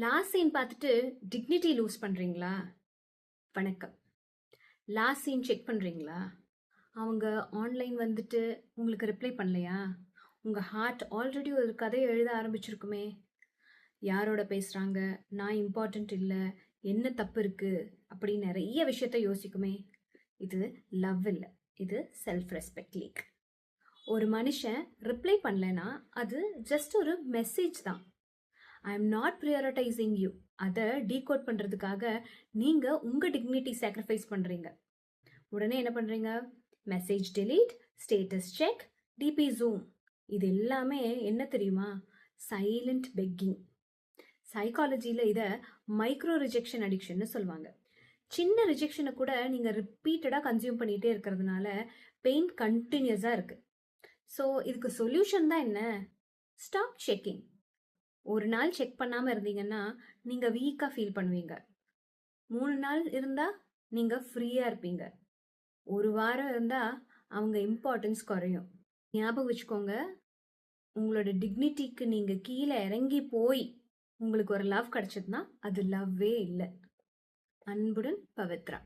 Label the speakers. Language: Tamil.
Speaker 1: லாஸ்ட் சீன் பார்த்துட்டு டிக்னிட்டி லூஸ் பண்ணுறீங்களா? வணக்கம். லாஸ்ட் சீன் செக் பண்ணுறீங்களா? அவங்க ஆன்லைன் வந்துட்டு உங்களுக்கு ரிப்ளை பண்ணலையா? உங்கள் ஹார்ட் ஆல்ரெடி ஒரு கதையை எழுத ஆரம்பிச்சிருக்குமே. யாரோட பேசுகிறாங்க, நான் இம்பார்ட்டண்ட் இல்லை, என்ன தப்பு இருக்குது அப்படி நிறைய விஷயத்த யோசிக்குமே. இது லவ் இல்லை, இது செல்ஃப் ரெஸ்பெக்ட் லீக். ஒரு மனுஷன் ரிப்ளை பண்ணலைன்னா அது ஜஸ்ட் ஒரு மெசேஜ் தான். I am not prioritising you. அதை டீகோட் பண்ணுறதுக்காக நீங்கள் உங்கள் டிக்னிட்டி சாக்ரிஃபைஸ் பண்ணுறீங்க. உடனே என்ன பண்ணுறீங்க? Message delete, status check, DP zoom. இது எல்லாமே என்ன தெரியுமா? Silent begging. சைக்காலஜியில் இதை மைக்ரோ ரிஜெக்ஷன் அடிக்ஷன்னு சொல்லுவாங்க. சின்ன ரிஜெக்ஷனை கூட நீங்கள் ரிப்பீட்டடாக கன்சியூம் பண்ணிகிட்டே இருக்கிறதுனால பெயின் கண்டினியூஸாக இருக்குது. ஸோ இதுக்கு சொல்யூஷன் தான் என்ன? Stop checking. ஒரு நாள் செக் பண்ணாமல் இருந்தீங்கன்னா நீங்கள் வீக்காக ஃபீல் பண்ணுவீங்க. 3 நாள் இருந்தால் நீங்கள் ஃப்ரீயாக இருப்பீங்க. ஒரு வாரம் இருந்தால் அவங்க இம்பார்ட்டன்ஸ் குறையும். ஞாபகம் வச்சுக்கோங்க, உங்களோட டிக்னிட்டிக்கு நீங்கள் கீழே இறங்கி போய் உங்களுக்கு ஒரு லவ் கிடைச்சதுன்னா அது லவ்வே இல்லை. அன்புடன் பவித்ரா.